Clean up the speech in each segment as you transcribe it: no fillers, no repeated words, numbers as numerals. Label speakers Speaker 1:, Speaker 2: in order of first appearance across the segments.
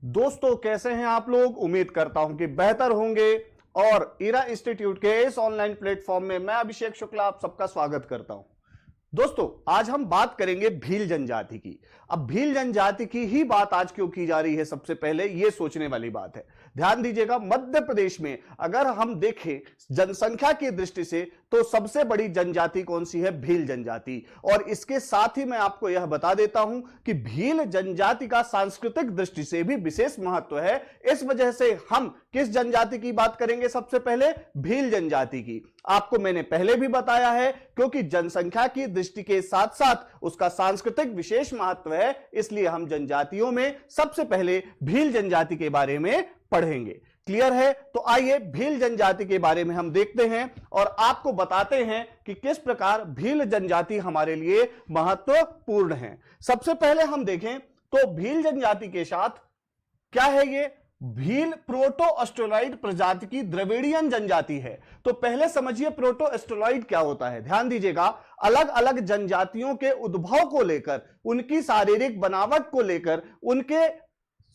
Speaker 1: दोस्तों कैसे हैं आप लोग। उम्मीद करता हूं कि बेहतर होंगे और इरा इंस्टीट्यूट के इस ऑनलाइन प्लेटफॉर्म में मैं अभिषेक शुक्ला आप सबका स्वागत करता हूं। दोस्तों आज हम बात करेंगे भील जनजाति की। अब भील जनजाति की ही बात आज क्यों की जा रही है, सबसे पहले यह सोचने वाली बात है। ध्यान दीजिएगा, मध्य प्रदेश में अगर हम देखें जनसंख्या की दृष्टि से तो सबसे बड़ी जनजाति कौन सी है? भील जनजाति। और इसके साथ ही मैं आपको यह बता देता हूं कि भील जनजाति का सांस्कृतिक दृष्टि से भी विशेष महत्व है। इस वजह से हम किस जनजाति की बात करेंगे? सबसे पहले भील जनजाति की। आपको मैंने पहले भी बताया है, क्योंकि जनसंख्या की दृष्टि के साथ साथ उसका सांस्कृतिक विशेष महत्व है, इसलिए हम जनजातियों में सबसे पहले भील जनजाति के बारे में पढ़ेंगे। क्लियर है? तो आइए भील जनजाति के बारे में हम देखते हैं और आपको बताते हैं कि किस प्रकार भील जनजाति हमारे लिए महत्वपूर्ण है। सबसे पहले हम देखें तो भील जनजाति के साथ क्या है? ये भील प्रोटो ऑस्ट्रेलॉइड प्रजाति की द्रविड़ियन जनजाति है। तो पहले समझिए प्रोटो ऑस्ट्रेलॉइड क्या होता है। ध्यान दीजिएगा, अलग अलग जनजातियों के उद्भव को लेकर, उनकी शारीरिक बनावट को लेकर, उनके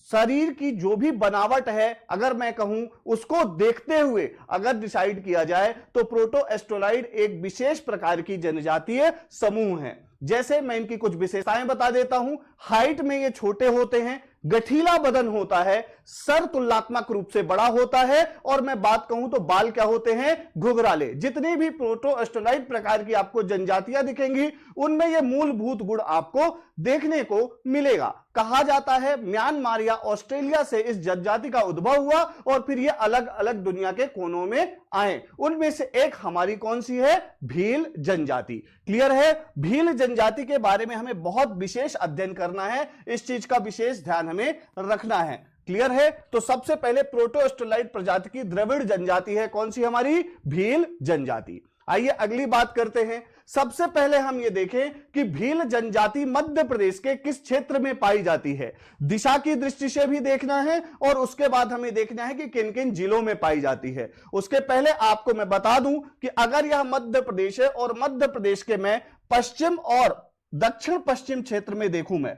Speaker 1: शरीर की जो भी बनावट है अगर मैं कहूं उसको देखते हुए अगर डिसाइड किया जाए तो प्रोटो ऑस्ट्रेलॉइड एक विशेष प्रकार की जनजातीय समूह है। जैसे मैं इनकी कुछ विशेषताएं बता देता हूं। हाइट में ये छोटे होते हैं, गठीला बदन होता है, सर तुलनात्मक रूप से बड़ा होता है और मैं बात कहूं तो बाल क्या होते हैं? घुघराले। जितनी भी प्रोटो ऑस्ट्रेलॉइड प्रकार की आपको जनजातियां दिखेंगी उनमें यह मूलभूत गुण आपको देखने को मिलेगा। कहा जाता है म्यांमार या ऑस्ट्रेलिया से इस जनजाति का उद्भव हुआ और फिर ये अलग अलग दुनिया के कोनों में आए। उनमें से एक हमारी कौन सी है? भील जनजाति। क्लियर है? भील जनजाति के बारे में हमें बहुत विशेष अध्ययन करना है, इस चीज का विशेष ध्यान हमें रखना है। क्लियर है? तो सबसे पहले प्रोटो ऑस्ट्रेलॉइड प्रजाति की द्रविड़ जनजाति है कौन सी? हमारी भील जनजाति। आइए अगली बात करते हैं। सबसे पहले हम ये देखें कि भील जनजाति मध्य प्रदेश के किस क्षेत्र में पाई जाती है। दिशा की दृष्टि से भी देखना है और उसके बाद हमें देखना है कि किन किन जिलों में पाई जाती है। उसके पहले आपको मैं बता दूं कि अगर यह मध्य प्रदेश है और मध्य प्रदेश के मैं पश्चिम और दक्षिण पश्चिम क्षेत्र में देखूं मैं,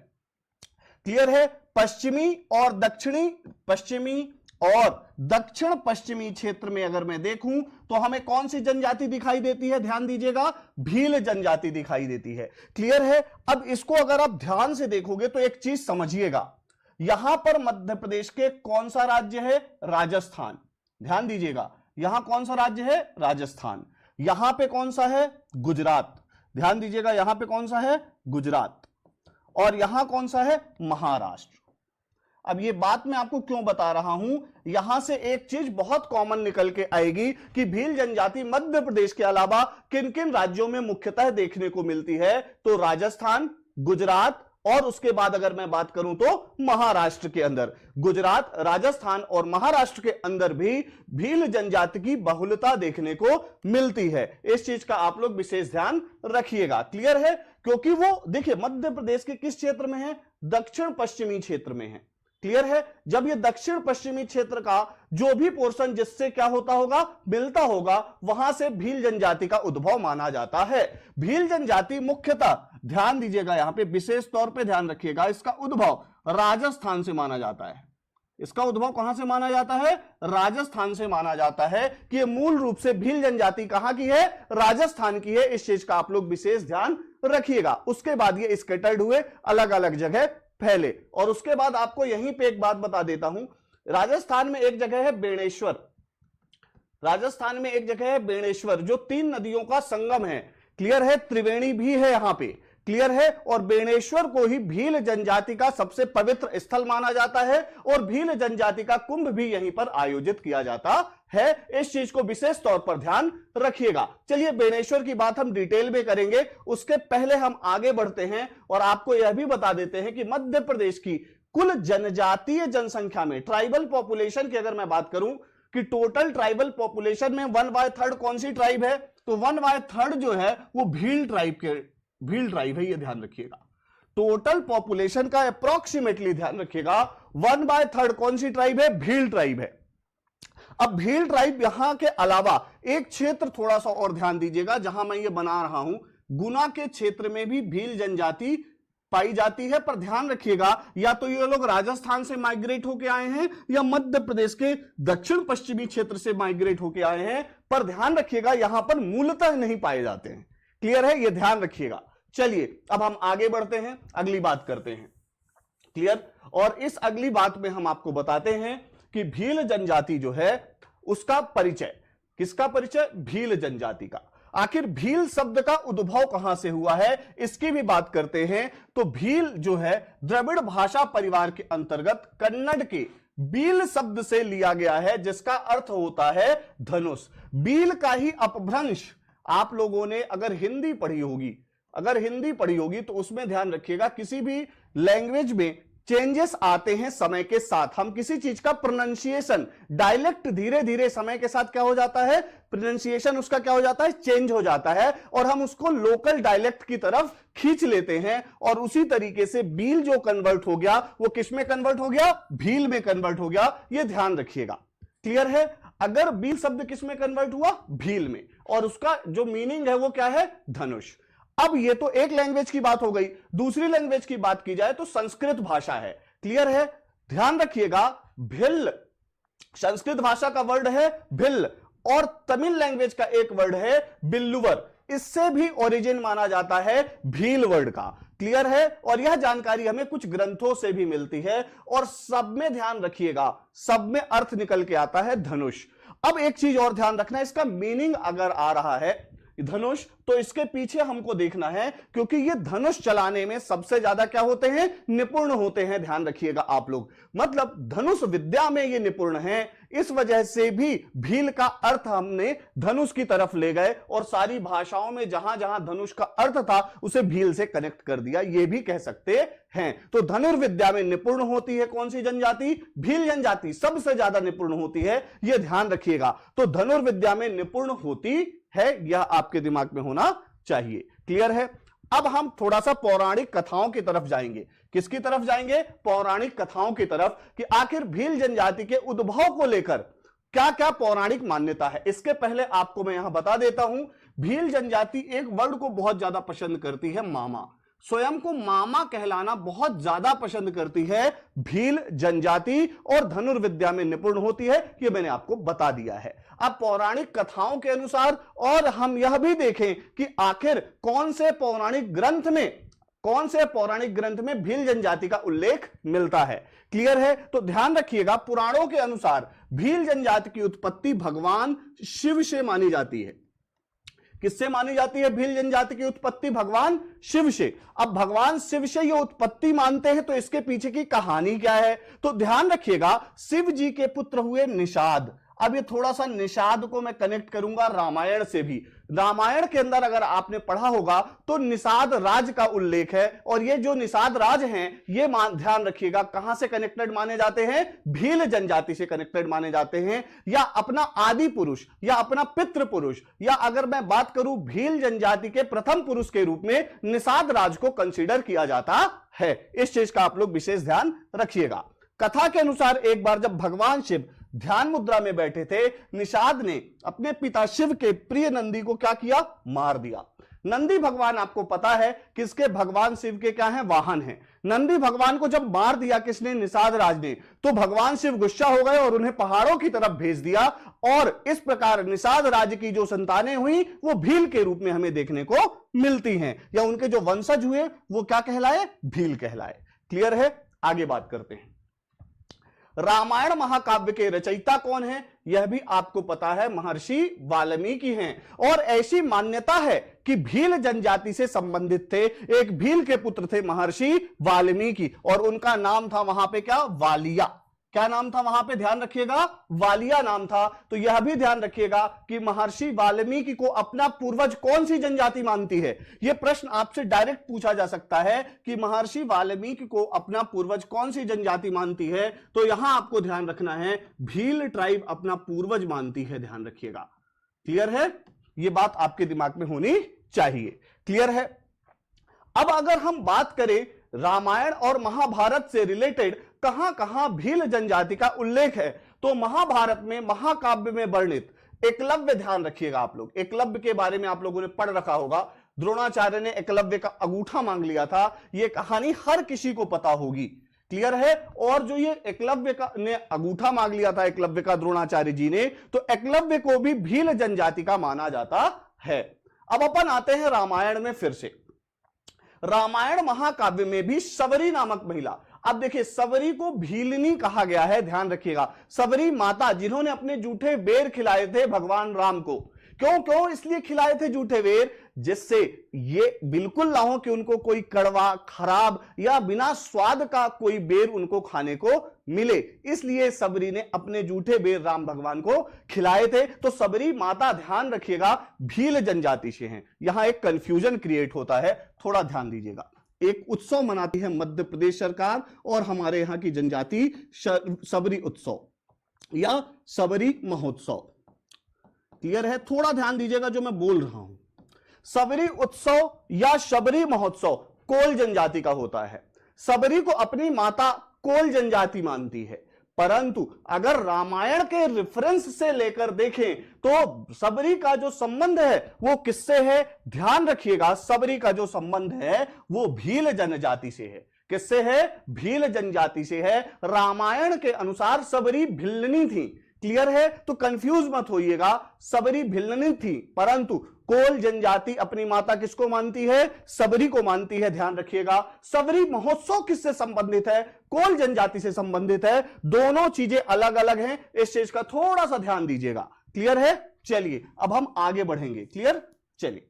Speaker 1: क्लियर है, पश्चिमी और दक्षिण पश्चिमी क्षेत्र में अगर मैं देखूं तो हमें कौन सी जनजाति दिखाई देती है? ध्यान दीजिएगा, भील जनजाति दिखाई देती है। क्लियर है? अब इसको अगर आप ध्यान से देखोगे तो एक चीज समझिएगा, यहां पर मध्य प्रदेश के कौन सा राज्य है? राजस्थान। ध्यान दीजिएगा, यहां कौन सा राज्य है? राजस्थान। यहां पे कौन सा है? गुजरात। ध्यान दीजिएगा, यहां पे कौन सा है? गुजरात। और यहां कौन सा है? महाराष्ट्र। अब ये बात मैं आपको क्यों बता रहा हूं, यहां से एक चीज बहुत कॉमन निकल के आएगी कि भील जनजाति मध्य प्रदेश के अलावा किन किन राज्यों में मुख्यतः देखने को मिलती है? तो राजस्थान, गुजरात और उसके बाद अगर मैं बात करूं तो महाराष्ट्र के अंदर। गुजरात, राजस्थान और महाराष्ट्र के अंदर भी भील जनजाति की बहुलता देखने को मिलती है। इस चीज का आप लोग विशेष ध्यान रखिएगा। क्लियर है? क्योंकि वो देखिए मध्य प्रदेश के किस क्षेत्र में है? दक्षिण पश्चिमी क्षेत्र में है। क्लियर है? जब ये दक्षिण पश्चिमी क्षेत्र का जो भी पोर्शन जिससे क्या होता होगा? मिलता होगा, वहां से भील जनजाति का उद्भव माना जाता है। भील जनजाति मुख्यतः, ध्यान दीजिएगा, यहां पे विशेष तौर पे ध्यान रखिएगा, इसका उद्भव राजस्थान से माना जाता है। इसका उद्भव कहां से माना जाता है? राजस्थान से माना जाता है कि ये मूल रूप से भील जनजाति कहां की है? राजस्थान की है। इस चीज का आप लोग विशेष ध्यान रखिएगा। उसके बाद ये स्कैटर्ड हुए, अलग अलग जगह फैले। और उसके बाद आपको यहीं पे एक बात बता देता हूं, राजस्थान में एक जगह है बेणेश्वर। राजस्थान में एक जगह है बेणेश्वर जो 3 नदियों का संगम है। क्लियर है? त्रिवेणी भी है यहां पे। क्लियर है? और बेणेश्वर को ही भील जनजाति का सबसे पवित्र स्थल माना जाता है और भील जनजाति का कुंभ भी यहीं पर आयोजित किया जाता है। इस चीज को विशेष तौर पर ध्यान रखिएगा। चलिए बेणेश्वर की बात हम डिटेल में करेंगे, उसके पहले हम आगे बढ़ते हैं और आपको यह भी बता देते हैं कि मध्य प्रदेश की कुल जनजातीय जनसंख्या में, ट्राइबल पॉपुलेशन की अगर मैं बात करूं कि टोटल ट्राइबल पॉपुलेशन में 1/3 कौन सी ट्राइब है? तो 1/3 जो है वो भील ट्राइब है। ये ध्यान रखिएगा, टोटल पॉपुलेशन का अप्रोक्सीमेटली ध्यान रखिएगा, 1/3 कौन सी ट्राइब है? भील ट्राइब है। अब भील ट्राइब यहां के अलावा एक क्षेत्र थोड़ा सा और ध्यान दीजिएगा, जहां मैं ये बना रहा हूं, गुना के क्षेत्र में भी भील जनजाति पाई जाती है। पर ध्यान रखिएगा, या तो ये लोग राजस्थान से माइग्रेट होके आए हैं या मध्य प्रदेश के दक्षिण पश्चिमी क्षेत्र से माइग्रेट होके आए हैं, पर ध्यान रखिएगा यहां पर मूलतः नहीं पाए जाते हैं। क्लियर है, ये ध्यान रखिएगा। चलिए अब हम आगे बढ़ते हैं, अगली बात करते हैं। क्लियर। और इस अगली बात में हम आपको बताते हैं कि भील जनजाति जो है उसका परिचय, किसका परिचय? भील जनजाति का। आखिर भील शब्द का उद्भव कहां से हुआ है इसकी भी बात करते हैं। तो भील जो है द्रविड़ भाषा परिवार के अंतर्गत कन्नड़ के बील शब्द से लिया गया है, जिसका अर्थ होता है धनुष। बील का ही अपभ्रंश आप लोगों ने अगर हिंदी पढ़ी होगी तो उसमें ध्यान रखिएगा, किसी भी लैंग्वेज में चेंजेस आते हैं समय के साथ। हम किसी चीज का प्रोनाउंसिएशन, डायलेक्ट धीरे धीरे समय के साथ क्या हो जाता है, प्रोनाउंसिएशन उसका क्या हो जाता है, चेंज हो जाता है, और हम उसको लोकल डायलेक्ट की तरफ खींच लेते हैं। और उसी तरीके से बील जो कन्वर्ट हो गया वो किस में कन्वर्ट हो गया, भील में कन्वर्ट हो गया। यह ध्यान रखिएगा। क्लियर है। अगर बील शब्द किस में कन्वर्ट हुआ, भील में, और उसका जो मीनिंग है वो क्या है, धनुष। अब ये तो एक लैंग्वेज की बात हो गई। दूसरी लैंग्वेज की बात की जाए तो संस्कृत भाषा है। क्लियर है। ध्यान रखिएगा, भिल संस्कृत भाषा का वर्ड है भिल, और तमिल लैंग्वेज का एक वर्ड है बिल्लुवर। इससे भी ओरिजिन माना जाता है भील वर्ड का। क्लियर है। और यह जानकारी हमें कुछ ग्रंथों से भी मिलती है, और सब में ध्यान रखिएगा, सब में अर्थ निकल के आता है धनुष। अब एक चीज और ध्यान रखना, इसका मीनिंग अगर आ रहा है धनुष, तो इसके पीछे हमको देखना है, क्योंकि ये धनुष चलाने में सबसे ज्यादा क्या होते हैं, निपुण होते हैं। ध्यान रखिएगा आप लोग, मतलब धनुष विद्या में ये निपुण हैं। इस वजह से भी भील का अर्थ हमने धनुष की तरफ ले गए, और सारी भाषाओं में जहां जहां धनुष का अर्थ था उसे भील से कनेक्ट कर दिया, ये भी कह सकते हैं। तो धनुर्विद्या में निपुण होती है कौन सी जनजाति, भील जनजाति सबसे ज्यादा निपुण होती है, यह ध्यान रखिएगा। तो धनुर्विद्या में निपुण होती है, यह आपके दिमाग में होना चाहिए। क्लियर है। अब हम थोड़ा सा पौराणिक कथाओं की तरफ जाएंगे। किसकी तरफ जाएंगे, पौराणिक कथाओं की तरफ, कि आखिर भील जनजाति के उद्भव को लेकर क्या क्या पौराणिक मान्यता है। इसके पहले आपको मैं यहां बता देता हूं, भील जनजाति एक वर्ड को बहुत ज्यादा पसंद करती है, मामा। स्वयं को मामा कहलाना बहुत ज्यादा पसंद करती है भील जनजाति, और धनुर्विद्या में निपुण होती है, यह मैंने आपको बता दिया है। अब पौराणिक कथाओं के अनुसार, और हम यह भी देखें कि आखिर कौन से पौराणिक ग्रंथ में भील जनजाति का उल्लेख मिलता है। क्लियर है। तो ध्यान रखिएगा, पुराणों के अनुसार भील जनजाति की उत्पत्ति भगवान शिव से मानी जाती है। किससे मानी जाती है भील जनजाति की उत्पत्ति, भगवान शिव से। अब भगवान शिव से ये उत्पत्ति मानते हैं, तो इसके पीछे की कहानी क्या है, तो ध्यान रखिएगा, शिव जी के पुत्र हुए निषाद। अब ये थोड़ा सा निषाद को मैं कनेक्ट करूंगा रामायण से भी। रामायण के अंदर अगर आपने पढ़ा होगा तो निषाद राज का उल्लेख है, और ये जो निषाद राज हैं ये ध्यान रखिएगा कहां से कनेक्टेड माने जाते हैं, भील जनजाति से कनेक्टेड माने जाते हैं, या अपना आदि पुरुष या अपना पितृ पुरुष, या अगर मैं बात करूं भील जनजाति के प्रथम पुरुष के रूप में निषाद राज को कंसीडर किया जाता है। इस चीज का आप लोग विशेष ध्यान रखिएगा। कथा के अनुसार एक बार जब भगवान शिव ध्यान मुद्रा में बैठे थे, निषाद ने अपने पिता शिव के प्रिय नंदी को क्या किया, मार दिया। नंदी भगवान आपको पता है किसके, भगवान शिव के क्या है, वाहन हैं। नंदी भगवान को जब मार दिया किसने, निषाद राज ने, तो भगवान शिव गुस्सा हो गए और उन्हें पहाड़ों की तरफ भेज दिया, और इस प्रकार निषाद राज की जो संतानें हुई वो भील के रूप में हमें देखने को मिलती हैं, या उनके जो वंशज हुए वो क्या कहलाए, भील कहलाए। क्लियर है। आगे बात करते हैं। रामायण महाकाव्य के रचयिता कौन है, यह भी आपको पता है, महर्षि वाल्मीकि हैं। और ऐसी मान्यता है कि भील जनजाति से संबंधित थे, एक भील के पुत्र थे महर्षि वाल्मीकि, और उनका नाम था वहां पे क्या, वालिया। क्या नाम था वहां पे, ध्यान रखिएगा, वालिया नाम था। तो यह भी ध्यान रखिएगा कि महर्षि वाल्मीकि को अपना पूर्वज कौन सी जनजाति मानती है। यह प्रश्न आपसे डायरेक्ट पूछा जा सकता है कि महर्षि वाल्मीकि को अपना पूर्वज कौन सी जनजाति मानती है, तो यहां आपको ध्यान रखना है भील ट्राइब अपना पूर्वज मानती है। ध्यान रखिएगा। क्लियर है, यह बात आपके दिमाग में होनी चाहिए। क्लियर है। अब अगर हम बात करें रामायण और महाभारत से रिलेटेड कहां कहां भील जनजाति का उल्लेख है, तो महाभारत में महाकाव्य में वर्णित एकलव्य, ध्यान रखिएगा आप लोग, एकलव्य के बारे में आप लोगों ने पढ़ रखा होगा। द्रोणाचार्य ने एकलव्य का अंगूठा मांग लिया था, यह कहानी हर किसी को पता होगी। क्लियर है। और जो ये एकलव्य का ने अंगूठा मांग लिया था एकलव्य का द्रोणाचार्य जी ने, तो एकलव्य को भी भील जनजाति का माना जाता है। अब अपन आते हैं रामायण में फिर से। रामायण महाकाव्य में भी शबरी नामक महिला, अब देखिए सबरी को भीलनी कहा गया है, ध्यान रखिएगा। सबरी माता जिन्होंने अपने जूठे बेर खिलाए थे भगवान राम को, क्यों इसलिए खिलाए थे जूठे बेर, जिससे ये बिल्कुल ना हो कि उनको कोई कड़वा, खराब या बिना स्वाद का कोई बेर उनको खाने को मिले, इसलिए सबरी ने अपने जूठे बेर राम भगवान को खिलाए थे। तो सबरी माता, ध्यान रखिएगा, भील जनजाति से हैं। यहां एक कंफ्यूजन क्रिएट होता है, थोड़ा ध्यान दीजिएगा। एक उत्सव मनाती है मध्य प्रदेश सरकार और हमारे यहां की जनजाति, सबरी उत्सव या सबरी महोत्सव। क्लियर है। थोड़ा ध्यान दीजिएगा जो मैं बोल रहा हूं। सबरी उत्सव या शबरी महोत्सव कोल जनजाति का होता है। सबरी को अपनी माता कोल जनजाति मानती है, परंतु अगर रामायण के रेफरेंस से लेकर देखें तो सबरी का जो संबंध है वो किससे है, ध्यान रखिएगा, सबरी का जो संबंध है वो भील जनजाति से है। किससे है, भील जनजाति से है। रामायण के अनुसार सबरी भिल्लनी थी। क्लियर है। तो कंफ्यूज मत होइएगा, सबरी भिल्लनी थी, परंतु कोल जनजाति अपनी माता किसको मानती है, सबरी को मानती है। ध्यान रखिएगा। सबरी महोत्सव किससे संबंधित है, कोल जनजाति से संबंधित है। दोनों चीजें अलग अलग हैं, इस चीज का थोड़ा सा ध्यान दीजिएगा। क्लियर है। चलिए अब हम आगे बढ़ेंगे। क्लियर। चलिए,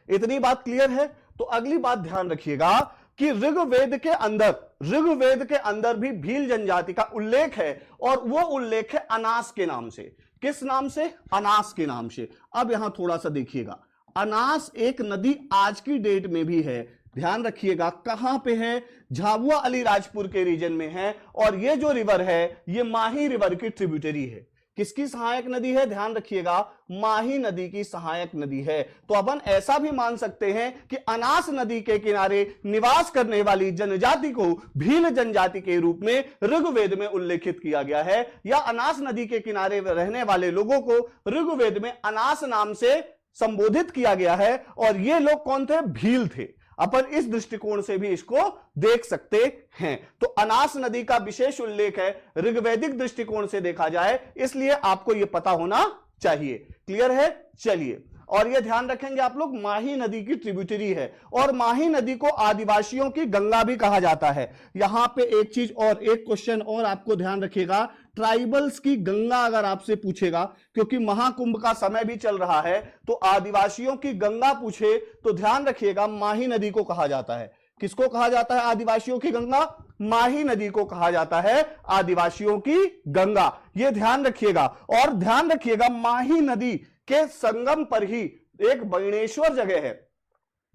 Speaker 1: इतनी बात क्लियर है। तो अगली बात ध्यान रखिएगा कि ऋग्वेद के अंदर भी भील जनजाति का उल्लेख है, और वो उल्लेख है अनास के नाम से। किस नाम से, अनास के नाम से। अब यहां थोड़ा सा देखिएगा, अनास एक नदी आज की डेट में भी है। ध्यान रखिएगा, कहां पे है, झाबुआ अलीराजपुर के रीजन में है, और ये जो रिवर है ये माही रिवर की ट्रिब्यूटरी है। किसकी सहायक नदी है, ध्यान रखिएगा, माही नदी की सहायक नदी है। तो अपन ऐसा भी मान सकते हैं कि अनास नदी के किनारे निवास करने वाली जनजाति को भील जनजाति के रूप में ऋग्वेद में उल्लेखित किया गया है, या अनास नदी के किनारे रहने वाले लोगों को ऋग्वेद में अनास नाम से संबोधित किया गया है। और ये लोग कौन थे, भील थे। अपन इस दृष्टिकोण से भी इसको देख सकते हैं। तो अनास नदी का विशेष उल्लेख है ऋग्वैदिक दृष्टिकोण से देखा जाए, इसलिए आपको यह पता होना चाहिए। क्लियर है। चलिए, और यह ध्यान रखेंगे आप लोग, माही नदी की ट्रिब्यूटरी है, और माही नदी को आदिवासियों की गंगा भी कहा जाता है। यहां पे एक चीज और, एक क्वेश्चन और आपको ध्यान रखिएगा, ट्राइबल्स की गंगा अगर आपसे पूछेगा, क्योंकि महाकुंभ का समय भी चल रहा है, तो आदिवासियों की गंगा पूछे तो ध्यान रखिएगा माही नदी को कहा जाता है। किसको कहा जाता है आदिवासियों की गंगा, माही नदी को कहा जाता है आदिवासियों की गंगा। यह ध्यान रखिएगा। और ध्यान रखिएगा, माही नदी के संगम पर ही एक बेणेश्वर जगह है,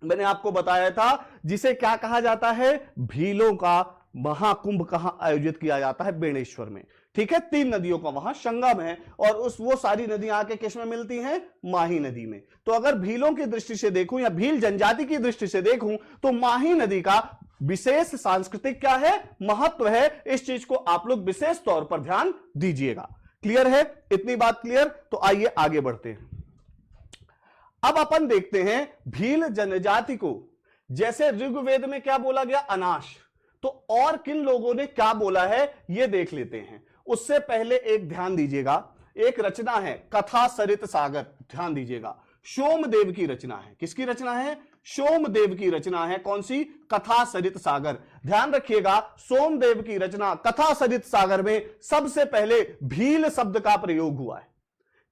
Speaker 1: मैंने आपको बताया था, जिसे क्या कहा जाता है, भीलों का महाकुंभ कहां आयोजित किया जाता है, बेणेश्वर में। ठीक है। 3 नदियों का वहां संगम है, और वो सारी नदियां आके किस में मिलती हैं, माही नदी में। तो अगर भीलों की दृष्टि से देखूं या भील जनजाति की दृष्टि से देखूं, तो माही नदी का विशेष सांस्कृतिक क्या है, महत्व है। इस चीज को आप लोग विशेष तौर पर ध्यान दीजिएगा। क्लियर है। इतनी बात क्लियर। तो आइए आगे बढ़ते हैं। अब अपन देखते हैं भील जनजाति को, जैसे ऋग्वेद में क्या बोला गया, अनाश, तो और किन लोगों ने क्या बोला है ये देख लेते हैं। उससे पहले एक ध्यान दीजिएगा, एक रचना है कथा सरित सागर, ध्यान दीजिएगा, सोमदेव की रचना है। किसकी रचना है, सोमदेव की रचना है। कौन सी, कथा सरित सागर। ध्यान रखिएगा, सोमदेव की रचना कथा सरित सागर में सबसे पहले भील शब्द का प्रयोग हुआ है।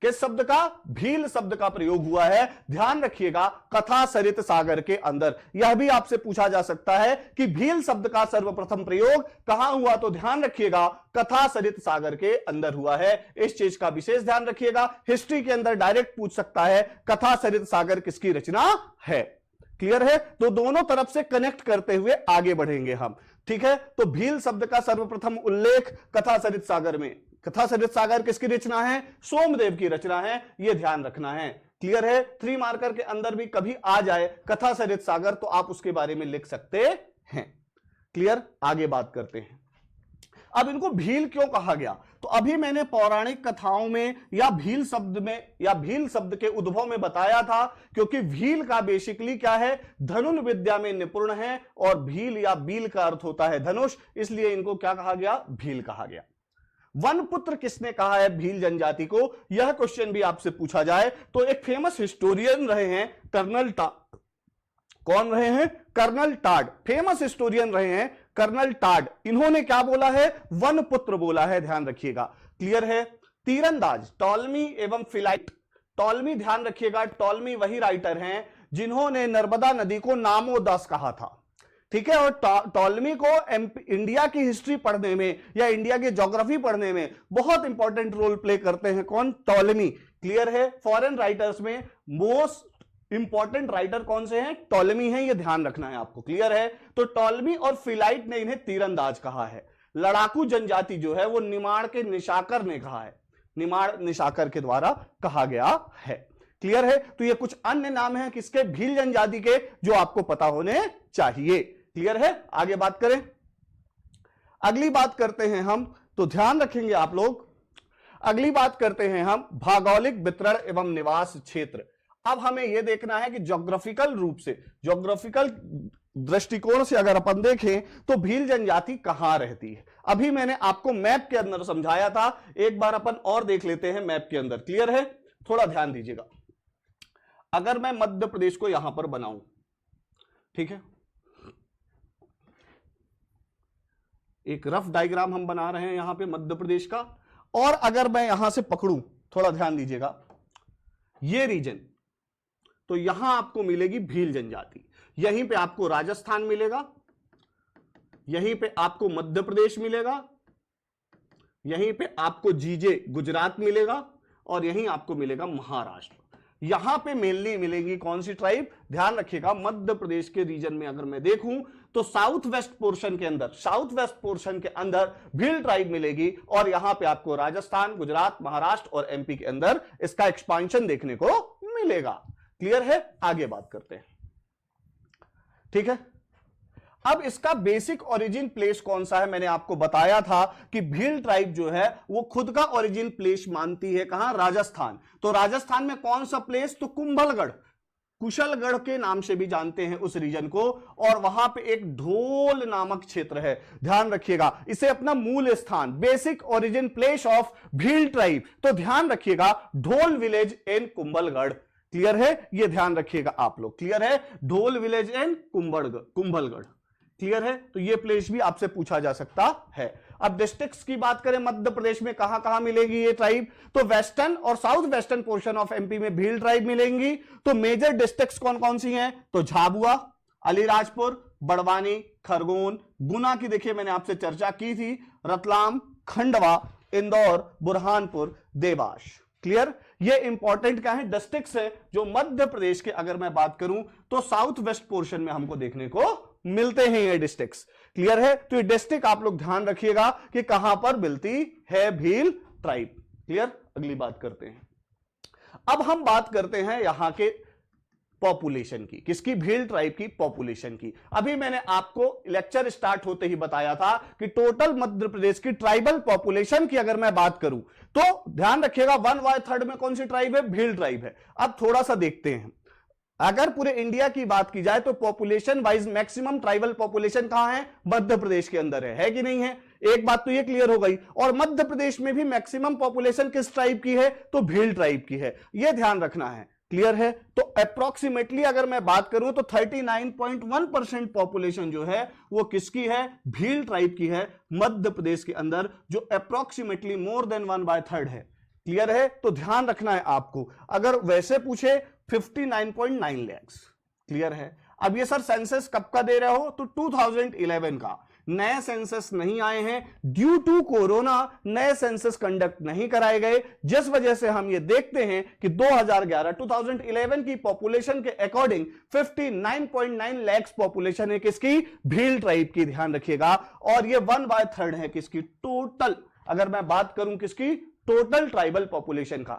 Speaker 1: किस शब्द का, भील शब्द का प्रयोग हुआ है। ध्यान रखिएगा, कथा सरित सागर के अंदर। यह भी आपसे पूछा जा सकता है कि भील शब्द का सर्वप्रथम प्रयोग कहां हुआ, तो ध्यान रखिएगा, कथा सरित सागर के अंदर हुआ है। इस चीज का विशेष ध्यान रखिएगा। हिस्ट्री के अंदर डायरेक्ट पूछ सकता है कथा सरित सागर किसकी रचना है। क्लियर है। तो दोनों तरफ से कनेक्ट करते हुए आगे बढ़ेंगे हम। ठीक है। तो भील शब्द का सर्वप्रथम उल्लेख कथा सरित सागर में। कथा सरित सागर किसकी रचना है, सोमदेव की रचना है, यह ध्यान रखना है। क्लियर है। 3 मार्कर के अंदर भी कभी आ जाए कथा सरित सागर, तो आप उसके बारे में लिख सकते हैं। क्लियर। आगे बात करते हैं। अब इनको भील क्यों कहा गया? तो अभी मैंने पौराणिक कथाओं में या भील शब्द में या भील शब्द के उद्भव में बताया था, क्योंकि भील का बेसिकली क्या है, धनुर्विद्या में निपुण है, और भील या बील का अर्थ होता है धनुष, इसलिए इनको क्या कहा गया? भील कहा गया। वन पुत्र किसने कहा है भील जनजाति को? यह क्वेश्चन भी आपसे पूछा जाए तो एक फेमस हिस्टोरियन रहे हैं कर्नल टाड। कौन रहे हैं? कर्नल टाड, फेमस हिस्टोरियन रहे हैं कर्नल टाड। इन्होंने क्या बोला है? वन पुत्र बोला है, ध्यान रखिएगा। क्लियर है? तीरंदाज टॉलमी एवं फिलाइट। टॉलमी, ध्यान रखिएगा, टॉलमी वही राइटर हैं जिन्होंने नर्मदा नदी को नामोदास कहा था, ठीक है। और टॉलमी को इंडिया की हिस्ट्री पढ़ने में या इंडिया की ज्योग्राफी पढ़ने में बहुत इंपॉर्टेंट रोल प्ले करते हैं। कौन? टॉलमी। क्लियर है? फॉरेन राइटर्स में मोस्ट इंपॉर्टेंट राइटर कौन से हैं? टॉलमी हैं, ये ध्यान रखना है आपको। क्लियर है? तो टॉलमी और फिलाइट ने इन्हें तीरंदाज कहा है। लड़ाकू जनजाति जो है वो निमाड़ के निशाकर ने कहा है, निमाड़ निशाकर के द्वारा कहा गया है। क्लियर है? तो ये कुछ अन्य नाम हैं किसके? भील जनजाति के, जो आपको पता होने चाहिए। क्लियर है? आगे बात करें, अगली बात करते हैं हम, तो ध्यान रखेंगे आप लोग। अगली बात करते हैं हम भौगोलिक वितरण एवं निवास क्षेत्र। अब हमें यह देखना है कि ज्योग्राफिकल रूप से, ज्योग्राफिकल दृष्टिकोण से अगर अपन देखें तो भील जनजाति कहां रहती है। अभी मैंने आपको मैप के अंदर समझाया था, एक बार अपन और देख लेते हैं मैप के अंदर। क्लियर है? थोड़ा ध्यान दीजिएगा। अगर मैं मध्य प्रदेश को यहां पर बनाऊं, ठीक है, एक रफ डायग्राम हम बना रहे हैं यहां पे मध्य प्रदेश का, और अगर मैं यहां से पकड़ूं, थोड़ा ध्यान दीजिएगा, ये रीजन, तो यहां आपको मिलेगी भील जनजाति, यहीं पे आपको राजस्थान मिलेगा, यहीं पे आपको मध्य प्रदेश मिलेगा, यहीं पे आपको जीजे गुजरात मिलेगा, और यहीं आपको मिलेगा महाराष्ट्र। यहां पे मेनली मिलेगी कौन सी ट्राइब? ध्यान रखिएगा, मध्य प्रदेश के रीजन में अगर मैं देखूं तो साउथ वेस्ट पोर्शन के अंदर, साउथ वेस्ट पोर्शन के अंदर भील ट्राइब मिलेगी, और यहां पे आपको राजस्थान, गुजरात, महाराष्ट्र और एमपी के अंदर इसका एक्सपांशन देखने को मिलेगा। क्लियर है? आगे बात करते हैं, ठीक है। अब इसका बेसिक ओरिजिन प्लेस कौन सा है? मैंने आपको बताया था कि भील ट्राइब जो है वो खुद का ओरिजिन प्लेस मानती है कहां? राजस्थान। तो राजस्थान में कौन सा प्लेस? तो कुंभलगढ़, कुशलगढ़ के नाम से भी जानते हैं उस रीजन को, और वहां पे एक ढोल नामक क्षेत्र है, ध्यान रखिएगा, इसे अपना मूल स्थान, basic origin place of Bhil tribe. तो ध्यान रखिएगा, ढोल विलेज इन कुंभलगढ़। क्लियर है? ये ध्यान रखिएगा आप लोग। क्लियर है? ढोल विलेज इन कुंभलगढ़। क्लियर है? तो ये प्लेस भी आपसे पूछा जा सकता है। अब डिस्ट्रिक्ट्स की बात करें, मध्य प्रदेश में कहां कहां मिलेगी ये ट्राइब? तो वेस्टर्न और south western portion of MP में भील ट्राइब मिलेंगी। तो मेजर डिस्ट्रिक्ट्स कौन कौन सी हैं? तो झाबुआ, अलीराजपुर, बड़वानी, खरगोन, गुना की देखिए मैंने आपसे चर्चा की थी, रतलाम, खंडवा, इंदौर, बुरहानपुर, देवास। क्लियर? ये इंपॉर्टेंट क्या है? डिस्ट्रिक्ट्स है जो मध्य प्रदेश के, अगर मैं बात करूं तो साउथ वेस्ट पोर्शन में हमको देखने को मिलते हैं ये डिस्ट्रिक्ट्स। क्लियर है? तो ये डिस्ट्रिक्ट आप लोग ध्यान रखिएगा कि कहां पर मिलती है भील ट्राइब। क्लियर? अगली बात करते हैं। अब हम बात करते हैं यहां के पॉपुलेशन की, किसकी? भील ट्राइब की पॉपुलेशन की। अभी मैंने आपको लेक्चर स्टार्ट होते ही बताया था कि टोटल मध्य प्रदेश की ट्राइबल पॉपुलेशन की अगर मैं बात करूं तो ध्यान रखिएगा 1/3 में कौन सी ट्राइब है? भील ट्राइब है। अब थोड़ा सा देखते हैं, अगर पूरे इंडिया की बात की जाए तो population wise maximum tribal population कहां है? मध्य प्रदेश के अंदर है कि नहीं है? एक बात तो ये क्लियर हो गई। और मध्य प्रदेश में भी मैक्सिमम पॉपुलेशन किस ट्राइब की है? तो भील ट्राइब की है, यह ध्यान रखना है। क्लियर है? तो अप्रोक्सीमेटली अगर मैं बात करूं तो 39.1% पॉपुलेशन जो है वो किसकी है? भील ट्राइब की है मध्य प्रदेश के अंदर, जो अप्रोक्सीमेटली मोर देन 1/3 है। क्लियर है? तो ध्यान रखना है आपको। अगर वैसे पूछे 59.9 लाख। क्लियर है? अब ये सर सेंसस कब का दे रहे हो? तो 2011 का। नए सेंसस नहीं आए हैं, ड्यू टू कोरोना नए सेंसस कंडक्ट नहीं कराए गए, जिस वजह से हम ये देखते हैं कि 2011 की पॉपुलेशन के अकॉर्डिंग 59.9 लाख पॉपुलेशन है किसकी? भील ट्राइब की। ध्यान रखिएगा। और ये 1/3 है किसकी? टोटल, अगर मैं बात करूं किसकी? टोटल ट्राइबल पॉपुलेशन का।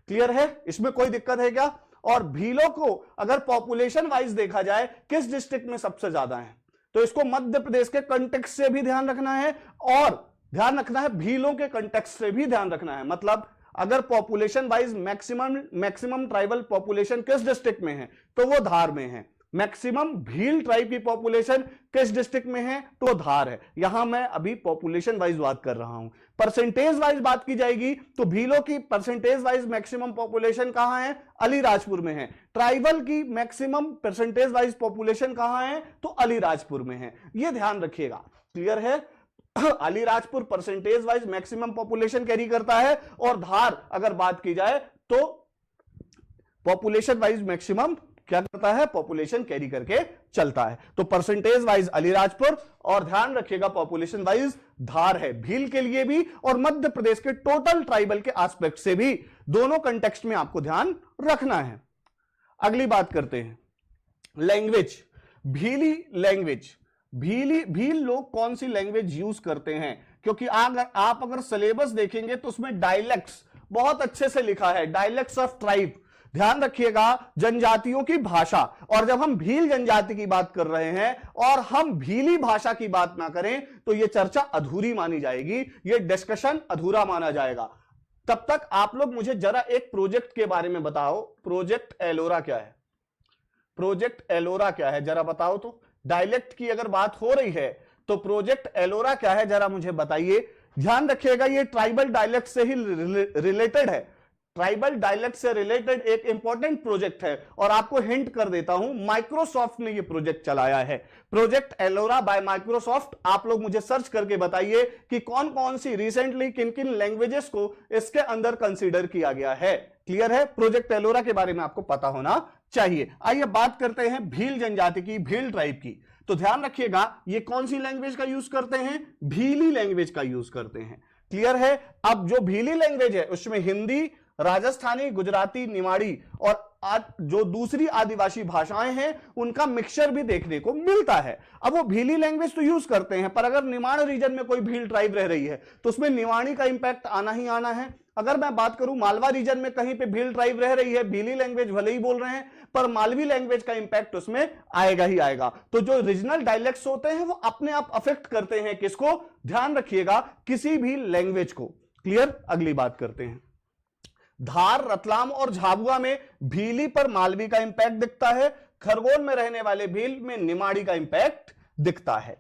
Speaker 1: क्लियर है? इसमें कोई दिक्कत है क्या? और भीलों को अगर पॉपुलेशन वाइज देखा जाए किस डिस्ट्रिक्ट में सबसे ज्यादा है, तो इसको मध्य प्रदेश के कंटेक्स्ट से भी ध्यान रखना है, और ध्यान रखना है, भीलों के कंटेक्स्ट से भी ध्यान रखना है। मतलब अगर population wise maximum tribal population किस डिस्ट्रिक्ट में है तो वो धार में है, मैक्सिमम भील ट्राइब की पॉपुलेशन किस डिस्ट्रिक्ट में है तो धार है। यहां मैं अभी पॉपुलेशन वाइज बात कर रहा हूं। परसेंटेज वाइज बात की जाएगी तो भीलों की परसेंटेज वाइज मैक्सिमम पॉपुलेशन कहां है, अलीराजपुर में है। ट्राइबल की मैक्सिमम परसेंटेज वाइज पॉपुलेशन कहां है तो अलीराजपुर में है। यह ध्यान रखिएगा, क्लियर है। Alirajpur percentage wise maximum population carry करता है और धार अगर बात की जाए तो पॉपुलेशन वाइज मैक्सिमम क्या करता है, पॉपुलेशन कैरी करके चलता है। तो परसेंटेज वाइज अलीराजपुर और ध्यान रखिएगा पॉपुलेशन वाइज धार है, भील के लिए भी और मध्य प्रदेश के टोटल ट्राइबल के एस्पेक्ट से भी, दोनों कंटेक्स्ट में आपको ध्यान रखना है। अगली बात करते हैं लैंग्वेज, भीली लैंग्वेज। भील लोग कौन सी लैंग्वेज यूज करते हैं, क्योंकि आप अगर सिलेबस देखेंगे तो उसमें डायलेक्ट्स बहुत अच्छे से लिखा है, डायलेक्ट्स ऑफ ट्राइब। ध्यान रखिएगा जनजातियों की भाषा, और जब हम भील जनजाति की बात कर रहे हैं और हम भीली भाषा की बात ना करें तो यह चर्चा अधूरी मानी जाएगी, यह डिस्कशन अधूरा माना जाएगा। तब तक आप लोग मुझे जरा एक प्रोजेक्ट के बारे में बताओ, प्रोजेक्ट एलोरा क्या है, प्रोजेक्ट एलोरा क्या है जरा बताओ तो। डायलेक्ट की अगर बात हो रही है तो प्रोजेक्ट एलोरा क्या है जरा मुझे बताइए। ध्यान रखिएगा ये ट्राइबल डायलेक्ट से ही रिलेटेड है, ट्राइबल डायलेक्ट से रिलेटेड एक इंपॉर्टेंट प्रोजेक्ट है। और आपको हिंट कर देता हूं, माइक्रोसॉफ्ट ने ये प्रोजेक्ट चलाया है, प्रोजेक्ट एलोरा बाय माइक्रोसॉफ्ट। आप लोग मुझे सर्च करके बताइए कि कौन कौन सी रिसेंटली किन किन लैंग्वेजेस को इसके अंदर कंसीडर किया गया है। क्लियर है, प्रोजेक्ट एलोरा के बारे में आपको पता होना चाहिए। आइए बात करते हैं भील जनजाति की, भील ट्राइब की। तो ध्यान रखिएगा ये कौन सी लैंग्वेज का यूज करते हैं, भीली लैंग्वेज का यूज करते हैं। क्लियर है। अब जो भीली लैंग्वेज है उसमें हिंदी, राजस्थानी, गुजराती, निमाड़ी और जो दूसरी आदिवासी भाषाएं हैं उनका मिक्सचर भी देखने को मिलता है। अब वो भीली लैंग्वेज तो यूज करते हैं, पर अगर निमाड़ रीजन में कोई भील ट्राइब रह रही है तो उसमें निमाड़ी का इंपैक्ट आना ही आना है। अगर मैं बात करूं मालवा रीजन में कहीं पे भील ट्राइब रह रही है, भीली लैंग्वेज भले ही बोल रहे हैं पर मालवी लैंग्वेज का इंपैक्ट उसमें आएगा ही आएगा। तो जो रीजनल डायलेक्ट्स होते हैं वो अपने आप अफेक्ट करते हैं किसको, ध्यान रखिएगा, किसी भी लैंग्वेज को। क्लियर। अगली बात करते हैं, धार, रतलाम और झाबुआ में भीली पर मालवी का इंपैक्ट दिखता है, खरगोन में रहने वाले भील में निमाड़ी का इंपैक्ट दिखता है।